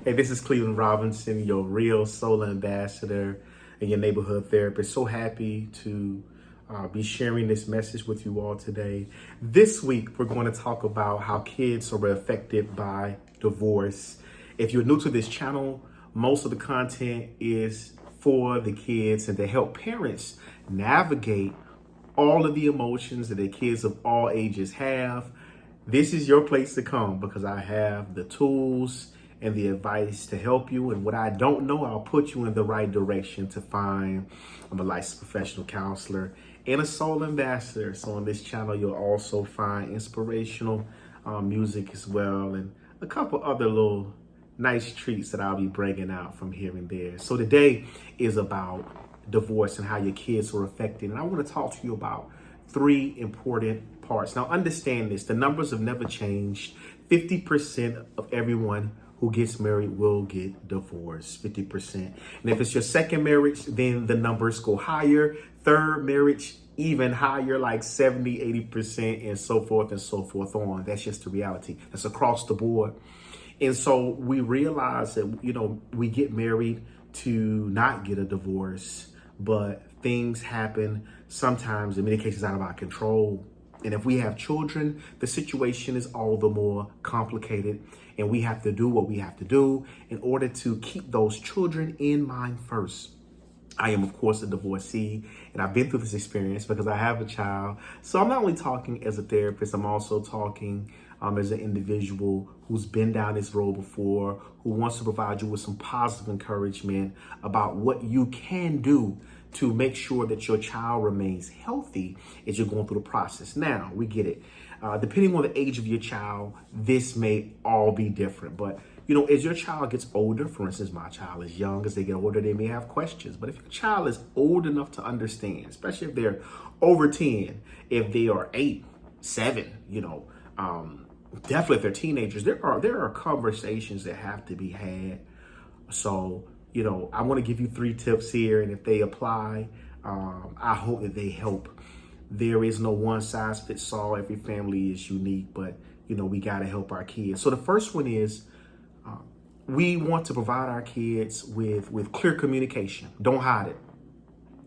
Hey, this is Cleveland Robinson, your real soul ambassador and your neighborhood therapist. So happy to be sharing this message with you all today. This week, we're going to talk about how kids are affected by divorce. If you're new to this channel, most of the content is for the kids and to help parents navigate all of the emotions that the kids of all ages have. This is your place to come because I have the tools and the advice to help you. And what I don't know, I'll put you in the right direction to find. I'm a licensed professional counselor and a soul ambassador. So on this channel, you'll also find inspirational music as well, and a couple other little nice treats that I'll be bringing out from here and there. So today is about divorce and how your kids are affected. And I want to talk to you about three important parts. Now, understand this. The numbers have never changed. 50% of everyone who gets married will get divorced, 50%. And if it's your second marriage, then the numbers go higher. Third marriage, even higher, like 70, 80%, and so forth on. That's just the reality. That's across the board. And so we realize that, we get married to not get a divorce, but things happen sometimes, in many cases, out of our control. And if we have children, the situation is all the more complicated. And we have to do what we have to do in order to keep those children in mind first. I am, of course, a divorcee, and I've been through this experience because I have a child. So I'm not only talking as a therapist, I'm also talking as an individual who's been down this road before, who wants to provide you with some positive encouragement about what you can do to make sure that your child remains healthy as you're going through the process. Now, we get it. Depending on the age of your child, this may all be different. But, as your child gets older, for instance, my child is young. As they get older, they may have questions. But if your child is old enough to understand, especially if they're over 10, if they are 8, 7, definitely if they're teenagers, there are conversations that have to be had. So, I want to give you 3 tips here, and if they apply, I hope that they help. There is no one size fits all. Every family is unique, but we got to help our kids. So the first one is we want to provide our kids with clear communication. Don't hide it.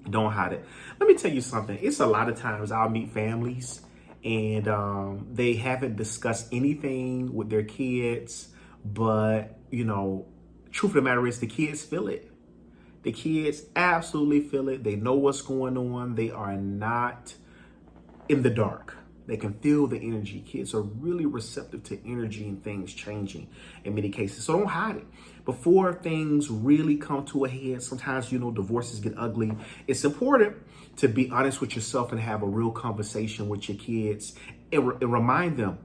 Don't hide it. Let me tell you something. It's a lot of times I'll meet families and they haven't discussed anything with their kids, but truth of the matter is the kids feel it. The kids absolutely feel it. They know what's going on. They are not in the dark. They can feel the energy. Kids are really receptive to energy and things changing in many cases. So don't hide it. Before things really come to a head, sometimes, divorces get ugly. It's important to be honest with yourself and have a real conversation with your kids and remind them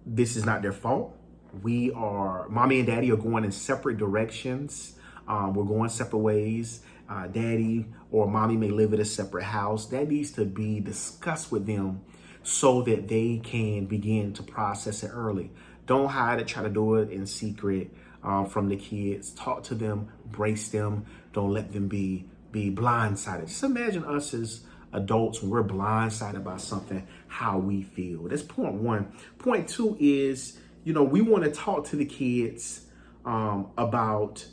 this is not their fault. Mommy and daddy are going in separate directions. We're going separate ways. Daddy or mommy may live in a separate house. That needs to be discussed with them so that they can begin to process it early. Don't hide it. Try to do it in secret from the kids. Talk to them, brace them. Don't let them be blindsided. Just imagine us as adults when we're blindsided by something, how we feel. That's point one. Point two is, we want to talk to the kids about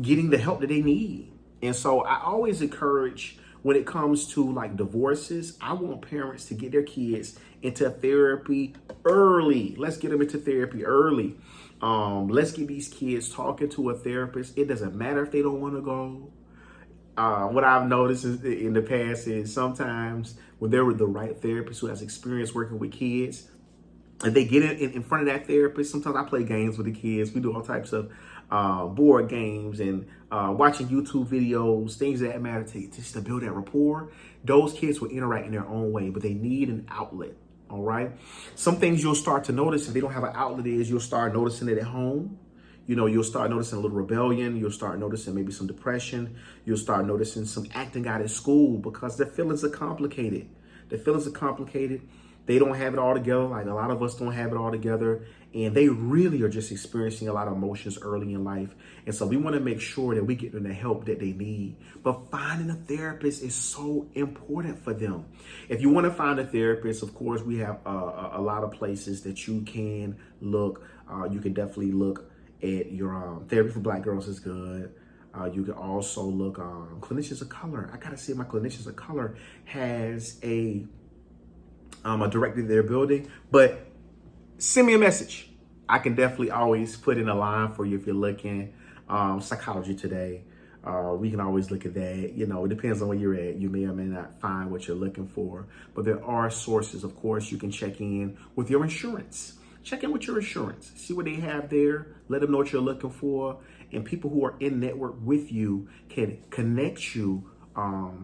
getting the help that they need. And so I always encourage, when it comes to like divorces, I want parents to get their kids into therapy early. Let's get them into therapy early. Let's get these kids talking to a therapist. It doesn't matter if they don't want to go. What I've noticed in the past is sometimes when they're with the right therapist who has experience working with kids, and they get in front of that therapist, sometimes I play games with the kids. We do all types of board games and watching YouTube videos, things of that matter, just to build that rapport. Those kids will interact in their own way, but they need an outlet, all right? Some things you'll start to notice if they don't have an outlet is you'll start noticing it at home. You'll start noticing a little rebellion. You'll start noticing maybe some depression. You'll start noticing some acting out at school because their feelings are complicated. They don't have it all together. Like a lot of us don't have it all together. And they really are just experiencing a lot of emotions early in life. And so we want to make sure that we get them the help that they need. But finding a therapist is so important for them. If you want to find a therapist, of course, we have a lot of places that you can look. You can definitely look at your Therapy for Black Girls is good. You can also look Clinicians of Color. I gotta say, my Clinicians of Color has a directory they're building, but send me a message. I can definitely always put in a line for you if you're looking. Psychology Today. We can always look at that. You know, it depends on where you're at. You may or may not find what you're looking for, but there are sources. Of course, you can check in with your insurance. Check in with your insurance. See what they have there. Let them know what you're looking for. And people who are in network with you can connect you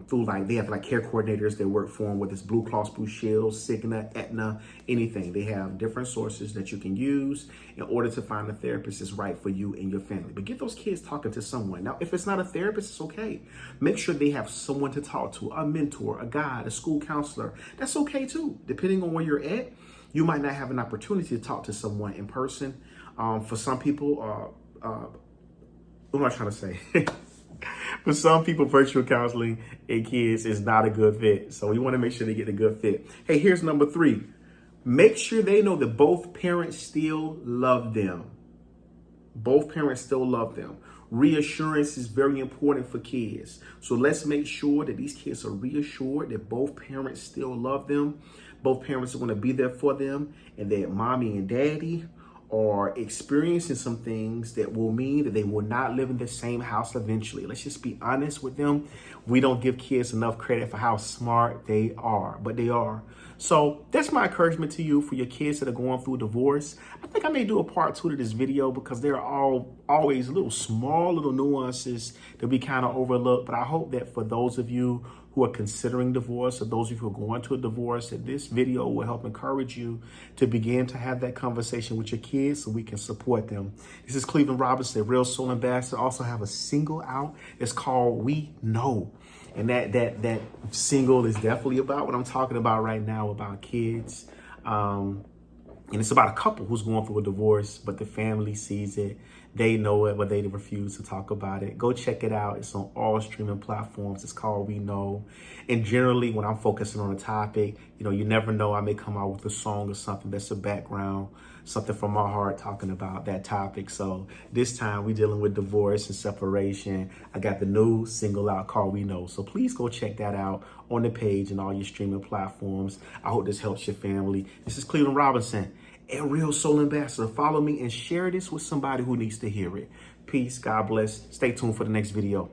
through, like, they have like care coordinators that work for them, whether it's Blue Cross Blue Shield, Cigna, Aetna, anything. They have different sources that you can use in order to find a therapist that's right for you and your family. But get those kids talking to someone. Now, if it's not a therapist, it's okay. Make sure they have someone to talk to, a mentor, a guide, a school counselor. That's okay too. Depending on where you're at, you might not have an opportunity to talk to someone in person. For some people, what am I trying to say? For some people, virtual counseling and kids is not a good fit. So we want to make sure they get a good fit. Hey, here's number 3. Make sure they know that both parents still love them. Both parents still love them. Reassurance is very important for kids. So let's make sure that these kids are reassured that both parents still love them. Both parents are going to be there for them, and that mommy and daddy are experiencing some things that will mean that they will not live in the same house eventually. Let's just be honest with them. We don't give kids enough credit for how smart they are, but they are. So that's my encouragement to you for your kids that are going through divorce. I think I may do a part 2 to this video because there are always little nuances that we kind of overlook. But I hope that for those of you who are considering divorce, or those of you who are going to a divorce, that this video will help encourage you to begin to have that conversation with your kids so we can support them. This is Cleveland Robinson, Real Soul Ambassador. I also have a single out. It's called We Know. And that single is definitely about what I'm talking about right now, about kids. And it's about a couple who's going through a divorce, but the family sees it. They know it, but they refuse to talk about it. Go check it out. It's on all streaming platforms. It's called We Know. And generally, when I'm focusing on a topic, you never know. I may come out with a song or something that's a background, something from my heart talking about that topic. So this time we're dealing with divorce and separation. I got the new single out called We Know. So please go check that out on the page and all your streaming platforms. I hope this helps your family. This is Cleveland Robinson, a Real Soul Ambassador. Follow me and share this with somebody who needs to hear it. Peace. God bless. Stay tuned for the next video.